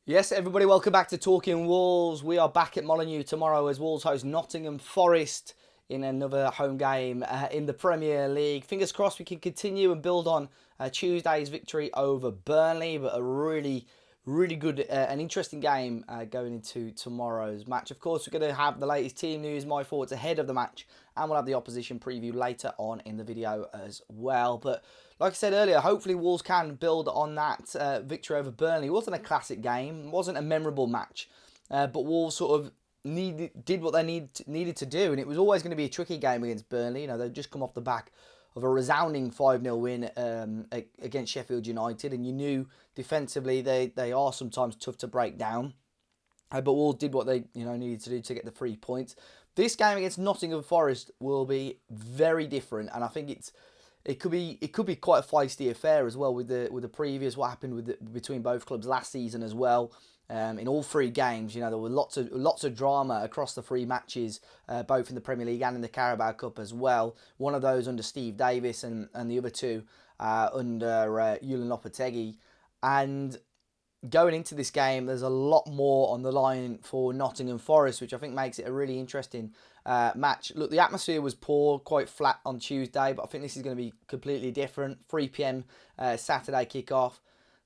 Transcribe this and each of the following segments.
Yes, everybody, welcome back to Talking Wolves. We are back at Molineux tomorrow as Wolves host Nottingham Forest in another home game in the Premier League. Fingers crossed we can continue and build on Tuesday's victory over Burnley, but a really good and interesting game going into tomorrow's match. Of course, we're going to have the latest team news, my thoughts ahead of the match, and we'll have the opposition preview later on in the video as well. But like I said earlier, hopefully Wolves can build on that victory over Burnley. It wasn't a classic game, it wasn't a memorable match, but Wolves sort of did what they needed to do, and it was always going to be a tricky game against Burnley. You know, they'd just come off the back of a resounding 5-0 win against Sheffield United, and you knew defensively they are sometimes tough to break down. But Wolves did what they needed to do to get the 3 points. This game against Nottingham Forest will be very different, and I think it could be quite a feisty affair as well with the previous what happened between both clubs last season as well. In all three games, there were lots of drama across the three matches, both in the Premier League and in the Carabao Cup as well. One of those under Steve Davis, and the other two under Julian Lopetegui. And going into this game, there's a lot more on the line for Nottingham Forest, which I think makes it a really interesting match. Look, the atmosphere was poor, quite flat on Tuesday, but I think this is going to be completely different. 3 p.m. Saturday kickoff.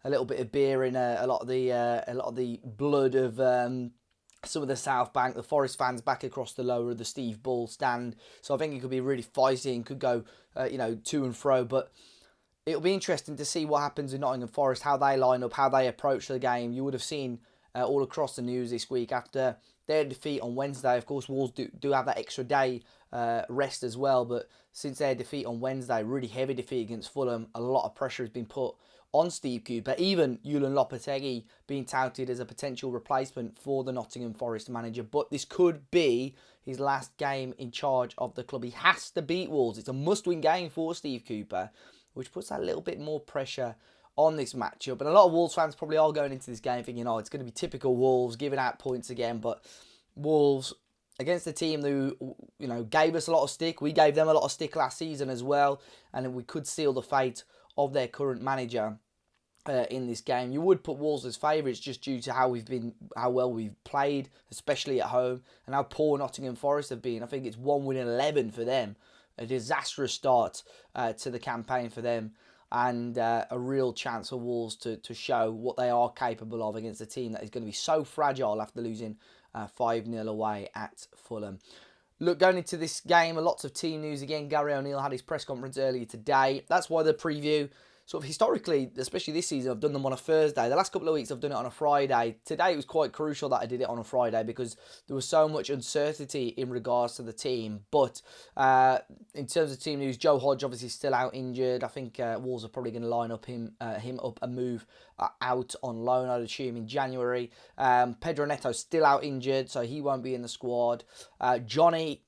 A little bit of beer in a lot of the blood of some of the South Bank, the Forest fans back across the lower of the Steve Bull stand. So I think it could be really feisty and could go to and fro, but it'll be interesting to see what happens in Nottingham Forest, how they line up, how they approach the game. You would have seen all across the news this week after their defeat on Wednesday. Of course, Wolves do have that extra day rest as well, but since their defeat on Wednesday, really heavy defeat against Fulham, a lot of pressure has been put on Steve Cooper, even Julian Lopetegui being touted as a potential replacement for the Nottingham Forest manager. But this could be his last game in charge of the club. He has to beat Wolves. It's a must-win game for Steve Cooper, which puts a little bit more pressure on this matchup. And a lot of Wolves fans probably are going into this game thinking, it's going to be typical Wolves, giving out points again. But Wolves, against a team who, gave us a lot of stick. We gave them a lot of stick last season as well. And we could seal the fate of their current manager in this game. You would put Wolves as favourites just due to how well we've played, especially at home, and how poor Nottingham Forest have been. I think it's 1 win in 11 for them. A disastrous start to the campaign for them, and a real chance for Wolves to show what they are capable of against a team that is going to be so fragile after losing 5-0 away at Fulham. Look, going into this game, lots of team news again. Gary O'Neill had his press conference earlier today. That's why the preview, sort of historically, especially this season, I've done them on a Thursday. The last couple of weeks, I've done it on a Friday. Today, it was quite crucial that I did it on a Friday because there was so much uncertainty in regards to the team. But in terms of team news, Joe Hodge obviously still out injured. I think Wolves are probably going to line up him up and move out on loan, I'd assume, in January. Pedro Neto's still out injured, so he won't be in the squad. Johnny,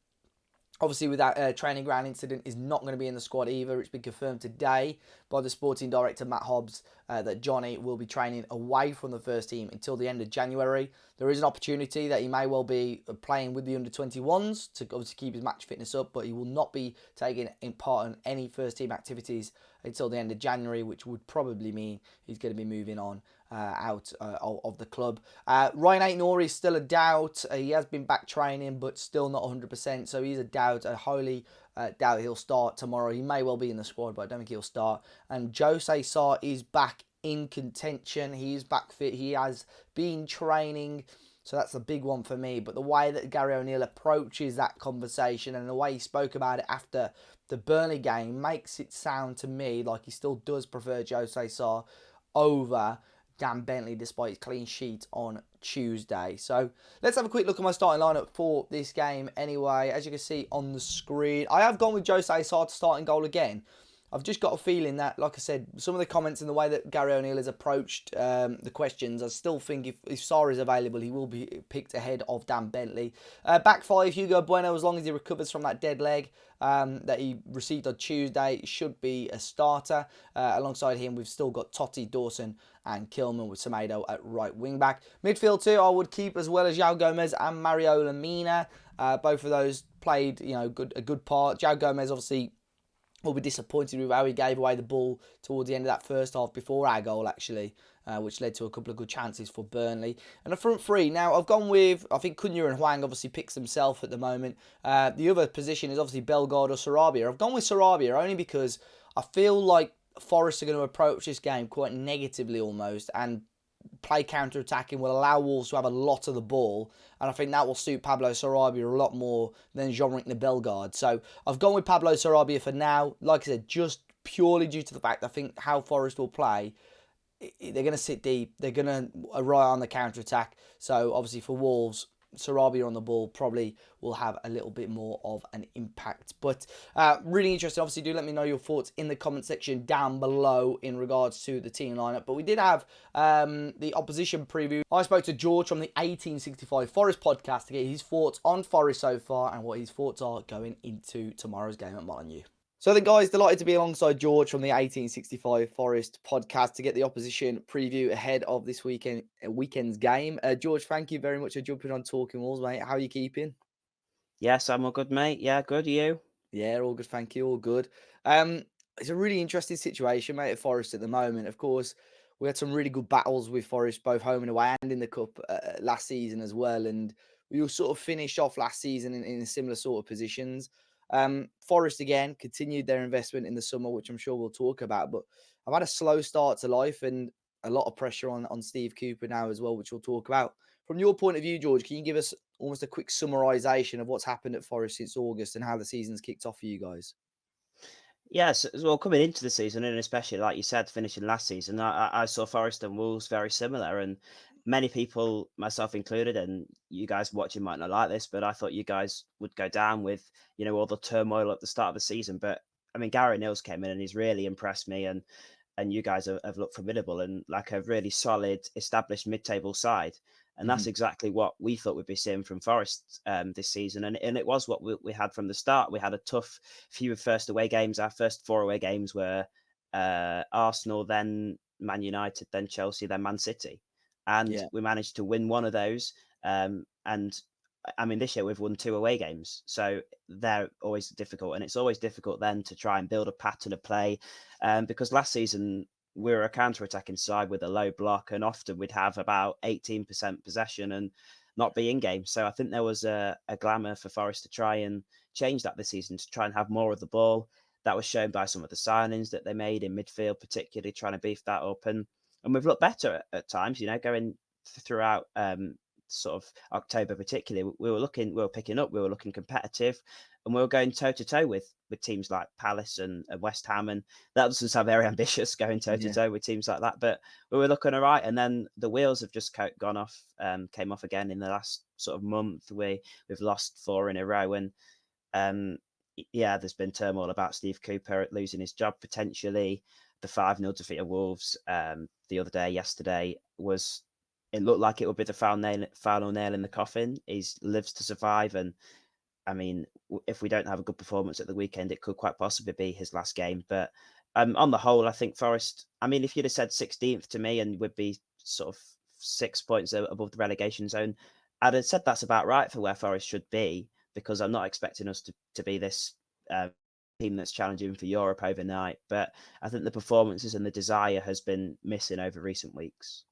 obviously, with that training ground incident, is not going to be in the squad either. It's been confirmed today by the sporting director, Matt Hobbs, that Johnny will be training away from the first team until the end of January. There is an opportunity that he may well be playing with the under-21s to obviously keep his match fitness up, but he will not be taking part in any first-team activities until the end of January, which would probably mean he's going to be moving on out of the club. Ryan Aït-Nouri is still a doubt. He has been back training, but still not 100%. So he's a doubt. I highly doubt he'll start tomorrow. He may well be in the squad, but I don't think he'll start. And Jose Sarr is back in contention. He is back fit. He has been training. So that's a big one for me. But the way that Gary O'Neill approaches that conversation and the way he spoke about it after the Burnley game makes it sound to me like he still does prefer Jose Sarr over Dan Bentley despite his clean sheet on Tuesday. So let's have a quick look at my starting lineup for this game anyway. As you can see on the screen, I have gone with Jose Sarr to start in goal again. I've just got a feeling that, like I said, some of the comments and the way that Gary O'Neill has approached the questions, I still think if Sarr is available, he will be picked ahead of Dan Bentley. Back five, Hugo Bueno, as long as he recovers from that dead leg that he received on Tuesday, should be a starter. Alongside him, we've still got Totti, Dawson and Kilman with Semedo at right wing back. Midfield two, I would keep as well as João Gomez and Mario Lemina. Both of those played a good part. João Gomez obviously will be disappointed with how he gave away the ball towards the end of that first half before our goal, actually. which led to a couple of good chances for Burnley. And a front three. Now, I've gone with, I think Cunha and Hwang obviously picks himself at the moment. The other position is obviously Bellegarde or Sarabia. I've gone with Sarabia only because I feel like Forest are going to approach this game quite negatively almost, and play counter-attacking, will allow Wolves to have a lot of the ball, and I think that will suit Pablo Sarabia a lot more than Jean-Ric Bellegarde. So I've gone with Pablo Sarabia for now. Like I said, just purely due to the fact I think how Forest will play, they're going to sit deep, they're going to rely on the counter-attack. So obviously for Wolves, Sarabia on the ball probably will have a little bit more of an impact. But really interesting. Obviously, do let me know your thoughts in the comment section down below in regards to the team lineup. But we did have the opposition preview. I spoke to George from the 1865 Forest podcast to get his thoughts on Forest so far and what his thoughts are going into tomorrow's game at Molineux. So then, guys, delighted to be alongside George from the 1865 Forest podcast to get the opposition preview ahead of this weekend's game. George, thank you very much for jumping on Talking Walls, mate. How are you keeping? Yes, I'm all good, mate. Yeah, good. You? Yeah, all good, thank you. All good. It's a really interesting situation, mate, at Forest at the moment. Of course, we had some really good battles with Forest, both home and away, and in the cup last season as well. And we all sort of finished off last season in similar sort of positions. Forest again continued their investment in the summer, which I'm sure we'll talk about. But I've had a slow start to life and a lot of pressure on Steve Cooper now as well, which we'll talk about. From your point of view, George, can you give us almost a quick summarisation of what's happened at Forest since August and how the season's kicked off for you guys? Yes, well, coming into the season, and especially like you said, finishing last season, I saw Forest and Wolves very similar, and many people, myself included, and you guys watching might not like this, but I thought you guys would go down with all the turmoil at the start of the season. But I mean, Gary Nils came in and he's really impressed me, and you guys have looked formidable and like a really solid, established mid-table side. And that's exactly what we thought we'd be seeing from Forest this season. And it was what we had from the start. We had a tough few first away games. Our first 4 away games were Arsenal, then Man United, then Chelsea, then Man City. And Yeah. we managed to win one of those. And I mean, this year we've won 2 away games. So they're always difficult. And it's always difficult then to try and build a pattern of play. Because last season, we were a counter-attacking side with a low block, and often we'd have about 18% possession and not be in game. So I think there was a glamour for Forest to try and change that this season, to try and have more of the ball. That was shown by some of the signings that they made in midfield, particularly trying to beef that up. And we've looked better at times, going throughout sort of October particularly. We were picking up, we were looking competitive, and we were going toe to toe with teams like Palace and West Ham, and that doesn't sound very ambitious, going toe to toe with teams like that. But we were looking all right, and then the wheels have just gone off, came off again in the last sort of month. We've lost 4 in a row, and yeah, there's been turmoil about Steve Cooper losing his job potentially. The 5-0 defeat of Wolves the other day, yesterday, it looked like it would be the final nail in the coffin. He lives to survive, and I mean, if we don't have a good performance at the weekend, it could quite possibly be his last game. But on the whole, I think Forest, I mean, if you'd have said 16th to me and would be sort of 6 points above the relegation zone, I'd have said that's about right for where Forest should be, because I'm not expecting us to be this team that's challenging for Europe overnight. But I think the performances and the desire has been missing over recent weeks.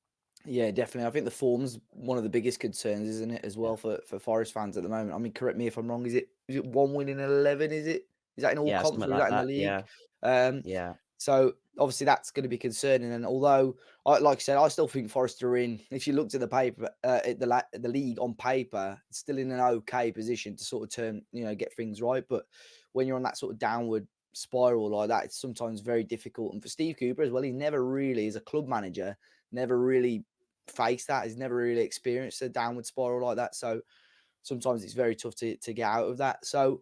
Yeah, definitely. I think the form's one of the biggest concerns, isn't it, as well Yeah. for Forest fans at the moment. I mean, correct me if I'm wrong. Is it 1 win in 11? Is it? Is that in all Yeah, comps something or is like that in the that. league? Yeah. Um, Yeah. so obviously that's going to be concerning. And although, like I said, I still think Forest are in. If you looked at the paper, at the league on paper, it's still in an okay position to sort of get things right. But when you're on that sort of downward spiral like that, it's sometimes very difficult. And for Steve Cooper as well, he never really, as a club manager, never really faced that. He's never really experienced a downward spiral like that. So sometimes it's very tough to get out of that. So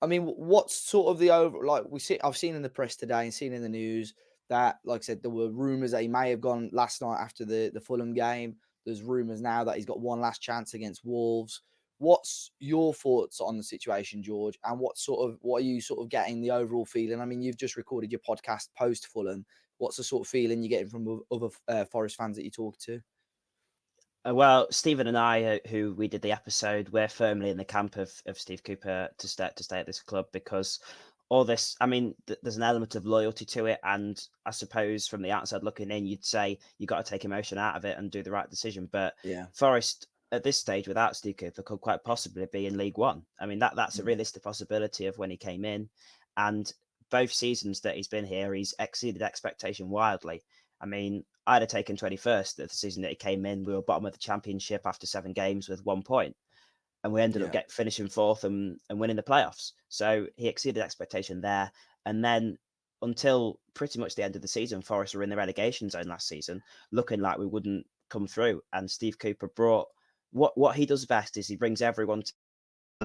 I mean, what's sort of the over like I've seen in the press today and seen in the news that, like I said, there were rumours that he may have gone last night after the Fulham game. There's rumours now that he's got one last chance against Wolves. What's your thoughts on the situation, George? And what are you sort of getting the overall feeling? I mean, you've just recorded your podcast post Fulham. What's the sort of feeling you're getting from other Forest fans that you talk to? Well, Stephen and I, who we did the episode, we're firmly in the camp of Steve Cooper to stay at this club, because all this. I mean, there's an element of loyalty to it, and I suppose from the outside looking in, you'd say you got to take emotion out of it and do the right decision. But Yeah. Forest at this stage, without Steve Cooper, could quite possibly be in League One. I mean, that's a Mm. realistic possibility of when he came in, and both seasons that he's been here, he's exceeded expectation wildly. I mean, I'd have taken 21st the season that he came in. We were bottom of the championship after 7 games with 1 point, and we ended up Yeah. finishing fourth and winning the playoffs. So he exceeded expectation there. And then until pretty much the end of the season, Forest were in the relegation zone last season, looking like we wouldn't come through. And Steve Cooper brought what he does best is he brings everyone to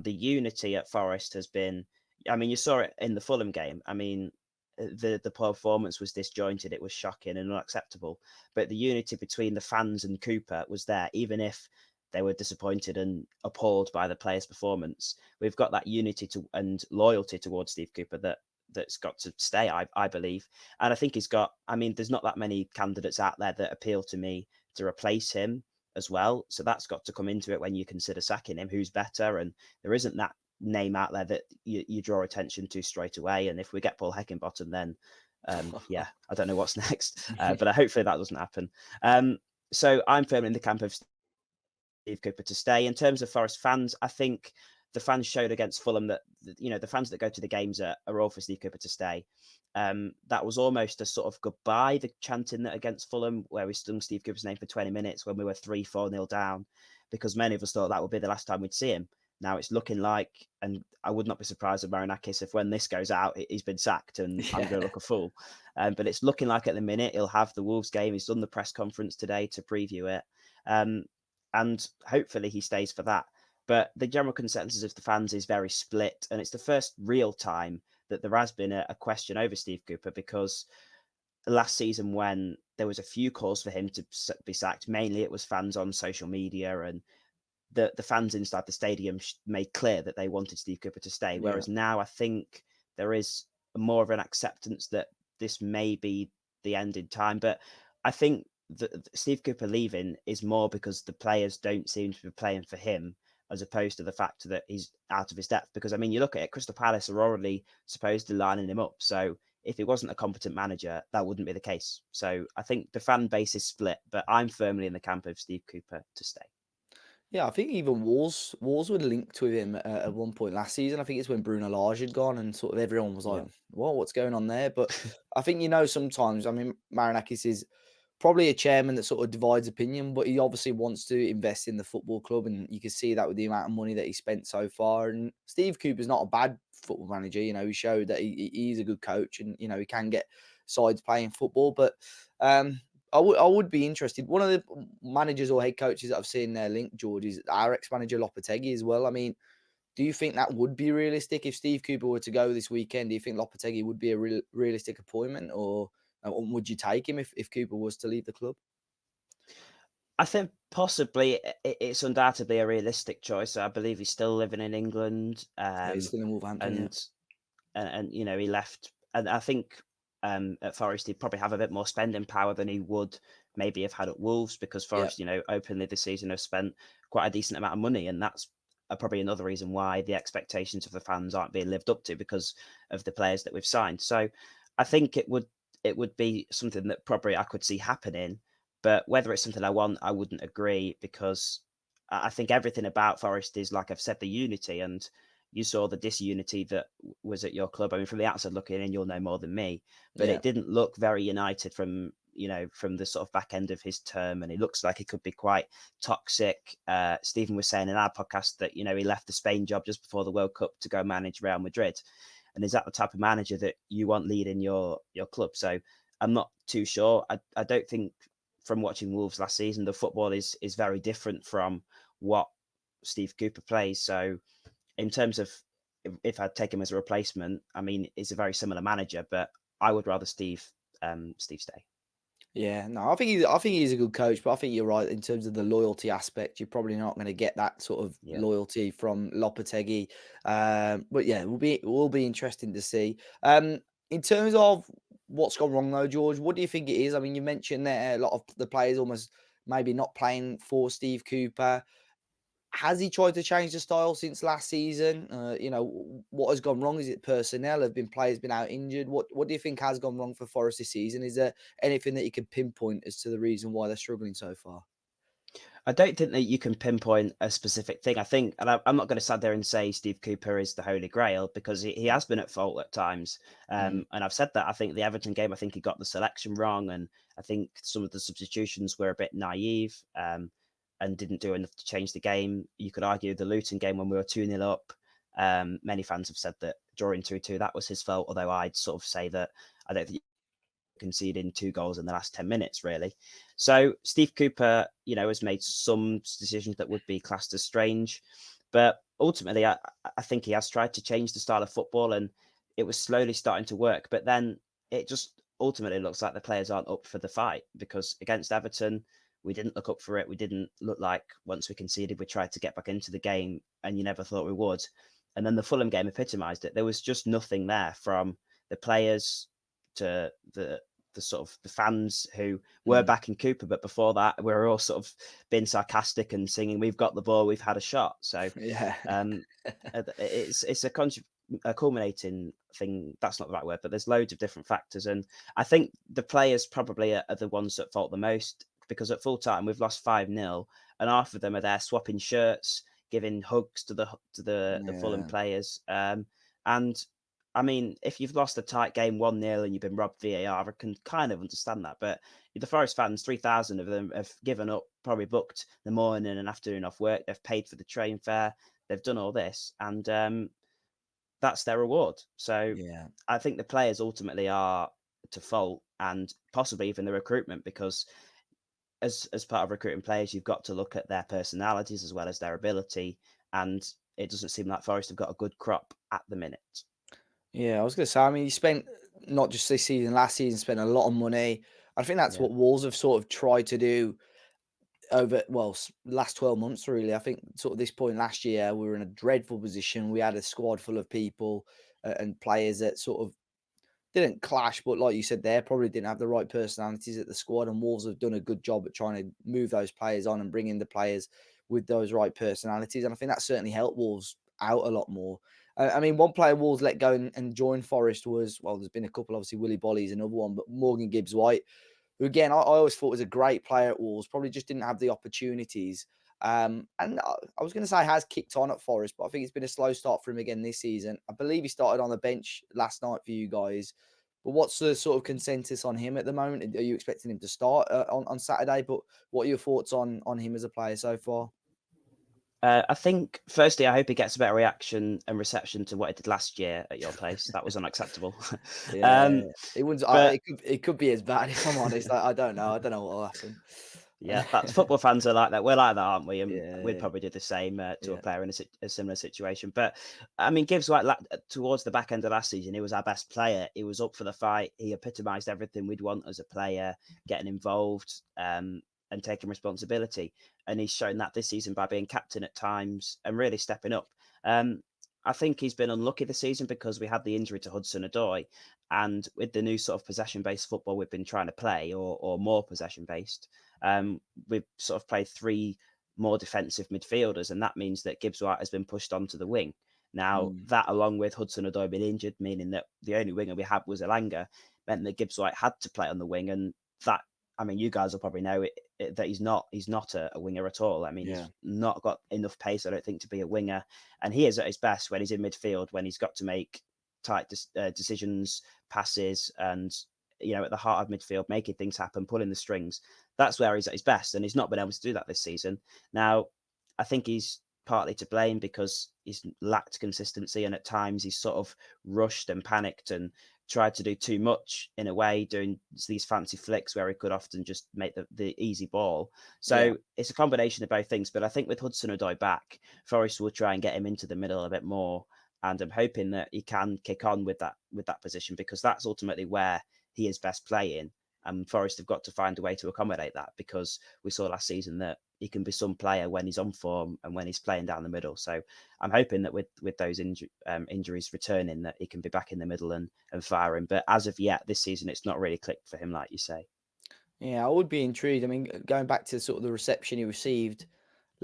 the unity at Forest has been. I mean, you saw it in the Fulham game. I mean, the performance was disjointed. It was shocking and unacceptable. But the unity between the fans and Cooper was there, even if they were disappointed and appalled by the players' performance. We've got that unity and loyalty towards Steve Cooper that's got to stay, I believe. And I think he's got. I mean, there's not that many candidates out there that appeal to me to replace him as well. So that's got to come into it when you consider sacking him. Who's better? And there isn't that name out there that you draw attention to straight away. And if we get Paul Heckingbottom, then yeah, I don't know what's next, but hopefully that doesn't happen. So I'm firmly in the camp of Steve Cooper to stay. In terms of Forest fans, I think the fans showed against Fulham that the fans that go to the games are all for Steve Cooper to stay. That was almost a sort of goodbye, the chanting that against Fulham, where we stung Steve Cooper's name for 20 minutes when we were 3-4 nil down, because many of us thought that would be the last time we'd see him. Now it's looking like, and I would not be surprised with Marinakis if when this goes out, he's been sacked and I'm going to Yeah. look a fool. But it's looking like at the minute he'll have the Wolves game. He's done the press conference today to preview it. Um, and hopefully he stays for that. But the general consensus of the fans is very split, and it's the first real time that there has been a question over Steve Cooper, because last season when there was a few calls for him to be sacked, mainly it was fans on social media, and the fans inside the stadium made clear that they wanted Steve Cooper to stay. Yeah. Whereas now I think there is more of an acceptance that this may be the end in time. But I think that Steve Cooper leaving is more because the players don't seem to be playing for him, as opposed to the fact that he's out of his depth. Because I mean, you look at it, Crystal Palace are already supposedly lining him up. So if he wasn't a competent manager, that wouldn't be the case. So I think the fan base is split, but I'm firmly in the camp of Steve Cooper to stay. Yeah, I think even Wolves were linked with him at one point last season. I think it's when Bruno Lage had gone, and sort of everyone was like, Yeah. "What's going on there?" But I think sometimes. I mean, Marinakis is probably a chairman that sort of divides opinion, but he obviously wants to invest in the football club, and you can see that with the amount of money that he spent so far. And Steve Cooper's not a bad football manager. He showed that he's a good coach, and he can get sides playing football. But um, I would be interested. One of the managers or head coaches that I've seen there linked, George, is our ex-manager Lopetegui as well. I mean, do you think that would be realistic if Steve Cooper were to go this weekend? Do you think Lopetegui would be a realistic appointment, or would you take him if Cooper was to leave the club? I think possibly it's undoubtedly a realistic choice. I believe he's still living in England, Yeah, he's still in Wolverhampton. Yeah, and he left. And I think at Forest he'd probably have a bit more spending power than he would maybe have had at Wolves, because yeah, Forest, openly this season have spent quite a decent amount of money, and that's probably another reason why the expectations of the fans aren't being lived up to, because of the players that we've signed. So I think it would be something that probably I could see happening, but whether it's something I want, I wouldn't agree, because I think everything about Forest is, like I've said, the unity, and you saw the disunity that was at your club. I mean, from the outside looking in, you'll know more than me, but yeah. it didn't look very united from the sort of back end of his term, and it looks like it could be quite toxic. Stephen was saying in our podcast that he left the Spain job just before the World Cup to go manage Real Madrid, and is that the type of manager that you want leading your club? So I'm not too sure. I don't think, from watching Wolves last season, the football is very different from what Steve Cooper plays. So in terms of if I'd take him as a replacement, I mean, he's a very similar manager, but I would rather Steve stay. Yeah, no, I think he's a good coach, but I think you're right in terms of the loyalty aspect. You're probably not going to get that sort of Yeah. loyalty from Lopetegui. But yeah, it will be interesting to see. In terms of what's gone wrong though, George, what do you think it is? I mean, you mentioned that a lot of the players almost maybe not playing for Steve Cooper. Has he tried to change the style since last season? What has gone wrong? Is it personnel? Have been players been out injured? What do you think has gone wrong for Forest this season? Is there anything that you can pinpoint as to the reason why they're struggling so far? I don't think that you can pinpoint a specific thing. I think, and I'm not going to sit there and say Steve Cooper is the holy grail because he has been at fault at times. Mm, And I've said that. I think the Everton game, I think he got the selection wrong, and I think some of the substitutions were a bit naive and didn't do enough to change the game. You could argue the Luton game when we were 2-0 up. Many fans have said that drawing 2-2, that was his fault, although I'd sort of say that I don't think conceding 2 goals in the last 10 minutes, really. So Steve Cooper, has made some decisions that would be classed as strange. But ultimately, I think he has tried to change the style of football and it was slowly starting to work. But then it just ultimately looks like the players aren't up for the fight because against Everton, we didn't look up for it. We didn't look like once we conceded, we tried to get back into the game and you never thought we would. And then the Fulham game epitomised it. There was just nothing there from the players to the sort of the fans who were mm. backing Cooper, but before that, we were all sort of being sarcastic and singing, "We've got the ball, we've had a shot." So Yeah. um, it's a culminating thing. That's not the right word, but there's loads of different factors, and I think the players probably are the ones that fault the most because at full time we've lost 5-0, and half of them are there swapping shirts, giving hugs to the Fulham Yeah. players, and I mean, if you've lost a tight game 1-0 and you've been robbed VAR, I can kind of understand that. But the Forest fans, 3,000 of them have given up, probably booked the morning and afternoon off work. They've paid for the train fare. They've done all this. And that's their reward. So Yeah. I think the players ultimately are to fault and possibly even the recruitment because as part of recruiting players, you've got to look at their personalities as well as their ability. And it doesn't seem like Forest have got a good crop at the minute. Yeah, I was going to say, I mean, you spent not just this season, last season, spent a lot of money. I think that's Yeah. what Wolves have sort of tried to do over, well, last 12 months, really. I think sort of this point last year, we were in a dreadful position. We had a squad full of people and players that sort of didn't clash, but like you said, there probably didn't have the right personalities at the squad. And Wolves have done a good job at trying to move those players on and bring in the players with those right personalities. And I think that certainly helped Wolves out a lot more. I mean, one player Wolves let go and join Forest was, well, there's been a couple, obviously, Willie Bolly's another one, but Morgan Gibbs White, who again I always thought was a great player at Wolves, probably just didn't have the opportunities. I was going to say has kicked on at Forest, but I think it's been a slow start for him again this season. I believe he started on the bench last night for you guys. But what's the sort of consensus on him at the moment? Are you expecting him to start on Saturday? But what are your thoughts on him as a player so far? I think, firstly, I hope he gets a better reaction and reception to what he did last year at your place. That was unacceptable. Yeah, um, it wouldn't. but It could be as bad if I'm honest. I don't know. I don't know what will happen. yeah, that's football fans are like that. We're like that, aren't we? And we'd Yeah, probably do the same to a yeah, player in a similar situation. But I mean, Gibbs White towards the back end of last season, he was our best player. He was up for the fight. He epitomised everything we'd want as a player, getting involved and taking responsibility. And he's shown that this season by being captain at times and really stepping up. Um, I think he's been unlucky this season because we had the injury to Hudson-Odoi, and with the new sort of possession-based football we've been trying to play, or more possession-based, we've sort of played three more defensive midfielders, and that means that Gibbs White has been pushed onto the wing. Now, mm, that along with Hudson-Odoi being injured, meaning that the only winger we had was Elanga, meant that Gibbs White had to play on the wing, and that, I mean, you guys will probably know that he's not a winger at all. I mean, yeah, he's not got enough pace, I don't think, to be a winger, and he is at his best when he's in midfield, when he's got to make tight decisions, passes, and at the heart of midfield, making things happen, pulling the strings. That's where he's at his best, and he's not been able to do that this season. Now, I think he's partly to blame because he's lacked consistency, and at times he's sort of rushed and panicked and tried to do too much in a way, doing these fancy flicks where he could often just make the easy ball. yeah, So it's a combination of both things. But I think with Hudson-Odoi back, Forest will try and get him into the middle a bit more. And I'm hoping that he can kick on with that position because that's ultimately where he is best playing. And Forest have got to find a way to accommodate that because we saw last season that he can be some player when he's on form and when he's playing down the middle. So I'm hoping that with those injuries returning, that he can be back in the middle and firing. But as of yet, this season, it's not really clicked for him, like you say. yeah. I would be intrigued. I mean, going back to sort of the reception he received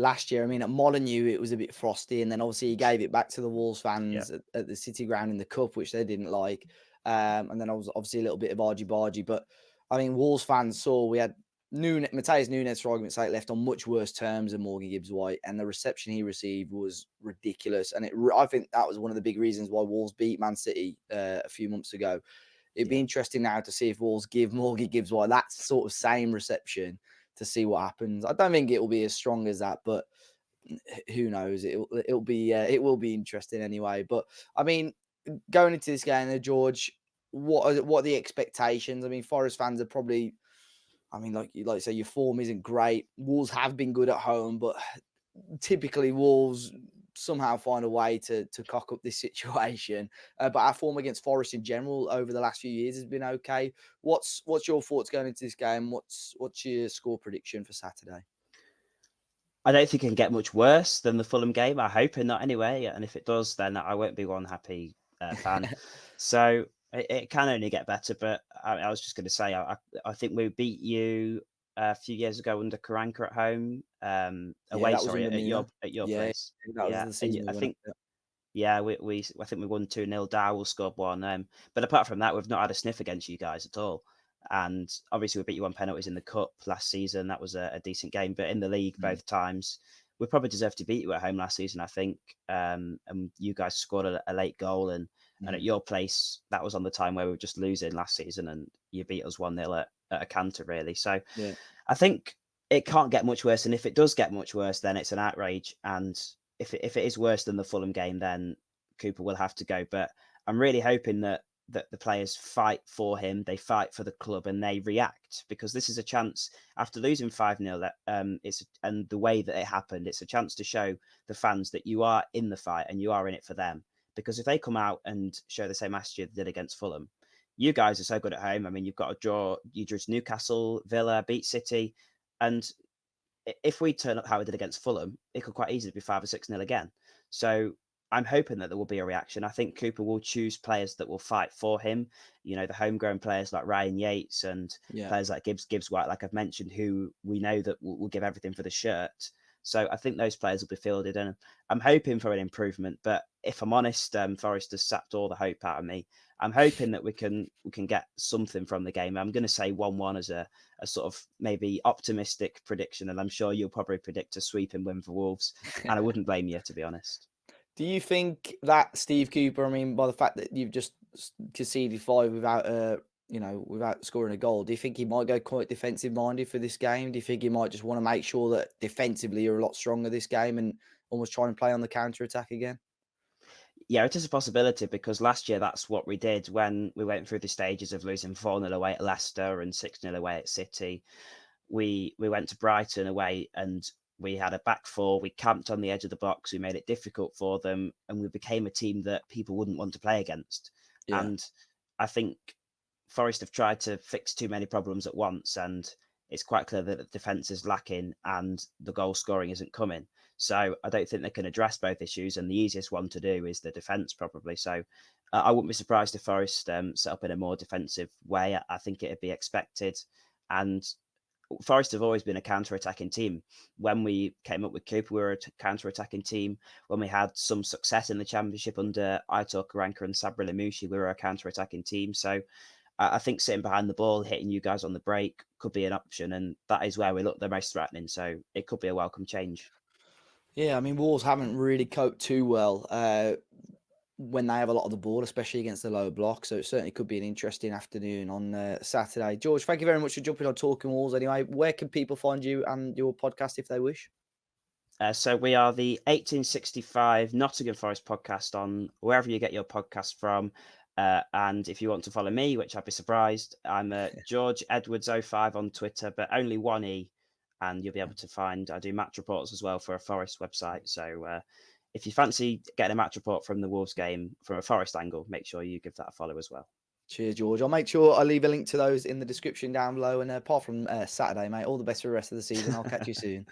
last year. I mean, at Molineux, it was a bit frosty, and then obviously he gave it back to the Wolves Yeah, fans at the City Ground in the Cup, which they didn't like. And then I was obviously a little bit of argy-bargy. But, I mean, Wolves fans saw we had Mateus Nunes, for argument's sake, left on much worse terms than Morgan Gibbs-White, and the reception he received was ridiculous. And I think that was one of the big reasons why Wolves beat Man City a few months ago. It'd be yeah. interesting now to see if Wolves give Morgan Gibbs-White that sort of same reception to see what happens. I don't think it will be as strong as that, but who knows? It will be interesting anyway. But I mean, going into this game, George, what are the expectations? I mean, Forest fans are probably. I mean, like you say, your form isn't great. Wolves have been good at home, but typically Wolves somehow find a way to cock up this situation. But our form against Forest in general over the last few years has been okay. What's your thoughts going into this game? What's your score prediction for Saturday? I don't think it can get much worse than the Fulham game. I hope not anyway. And if it does, then I won't be one happy fan. So it can only get better. But I was just going to say, I think we beat you a few years ago under Karanka at home, Yeah, away. that was Sorry, under Mina. at your Yeah, place. that was Yeah, the and season we I went up. think yeah, we I think we won 2-0. Dowell scored one. But apart from that, we've not had a sniff against you guys at all. And obviously, we beat you on penalties in the cup last season. That was a decent game. But in the league, Mm. both times, we probably deserved to beat you at home last season, I think. And you guys scored a late goal, and at Mm. your place, that was on the time where we were just losing last season, and you beat us 1-0 at a canter, really. So Yeah. I think it can't get much worse. And if it does get much worse, then it's an outrage. And if it is worse than the Fulham game, then Cooper will have to go. But I'm really hoping that the players fight for him, they fight for the club, and they react, because this is a chance after losing 5-0. And the way that it happened, it's a chance to show the fans that you are in the fight and you are in it for them. Because if they come out and show the same attitude they did against Fulham, you guys are so good at home. I mean, you've got a draw. You drew to Newcastle, Villa, beat City, and if we turn up how we did against Fulham, it could quite easily be 5 or 6-0 again. So I'm hoping that there will be a reaction. I think Cooper will choose players that will fight for him. You know, the homegrown players like Ryan Yates and Yeah. players like Gibbs White, like I've mentioned, who we know that will give everything for the shirt. So I think those players will be fielded, and I'm hoping for an improvement. But if I'm honest, Forest has sapped all the hope out of me. I'm hoping that we can get something from the game. I'm going to say 1-1 as a sort of maybe optimistic prediction, and I'm sure you'll probably predict a sweeping win for Wolves, and I wouldn't blame you, to be honest. Do you think that Steve Cooper, I mean, by the fact that you've just conceded five without without scoring a goal, do you think he might go quite defensive minded for this game? Do you think he might just want to make sure that defensively you're a lot stronger this game and almost try and play on the counter attack again? Yeah, it is a possibility, because last year that's what we did when we went through the stages of losing 4-0 away at Leicester and 6-0 away at City. We went to Brighton away, and we had a back four. We camped on the edge of the box. We made it difficult for them, and we became a team that people wouldn't want to play against. Yeah. And I think Forest have tried to fix too many problems at once, and it's quite clear that the defence is lacking and the goal scoring isn't coming. So I don't think they can address both issues, and the easiest one to do is the defence, probably. So I wouldn't be surprised if Forest set up in a more defensive way. I think it'd be expected. And Forest have always been a counter-attacking team. When we came up with Cooper, we were a counter-attacking team. When we had some success in the Championship under Aitor Karanka and Sabri Lamouchi, we were a counter-attacking team. So I think sitting behind the ball, hitting you guys on the break could be an option, and that is where we look the most threatening. So it could be a welcome change. Yeah, I mean, Wolves haven't really coped too well when they have a lot of the ball, especially against the lower block. So it certainly could be an interesting afternoon on Saturday. George, thank you very much for jumping on Talking Walls. Anyway, where can people find you and your podcast if they wish? So we are the 1865 Nottingham Forest podcast on wherever you get your podcast from. And if you want to follow me, which I'd be surprised, I'm George Edwards 05 on Twitter, but only one E. And you'll be able to find, I do match reports as well for a Forest website. So if you fancy getting a match report from the Wolves game from a Forest angle, make sure you give that a follow as well. Cheers, George. I'll make sure I leave a link to those in the description down below. And apart from Saturday, mate, all the best for the rest of the season. I'll catch you soon.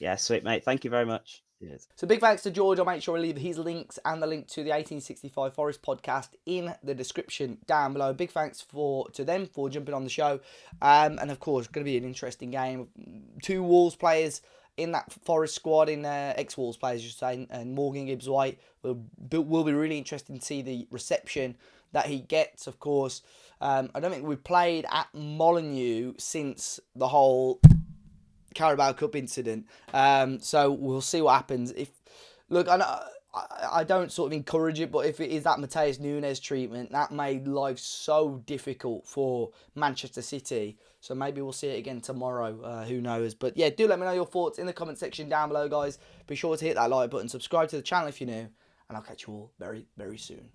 Yeah, sweet, mate. Thank you very much. Cheers. So big thanks to George. I'll make sure I leave his links and the link to the 1865 Forest podcast in the description down below. Big thanks to them for jumping on the show. And of course, going to be an interesting game. Two Wolves players in that Forest squad, in ex-Wolves players, you say, and Morgan Gibbs-White will be really interesting to see the reception that he gets. Of course, I don't think we've played at Molineux since the whole Carabao Cup incident. So we'll see what happens. If look, I don't sort of encourage it, but if it is that Mateus Nunes treatment, that made life so difficult for Manchester City. So maybe we'll see it again tomorrow. Who knows? But yeah, do let me know your thoughts in the comment section down below, guys. Be sure to hit that like button, subscribe to the channel if you're new, and I'll catch you all very, very soon.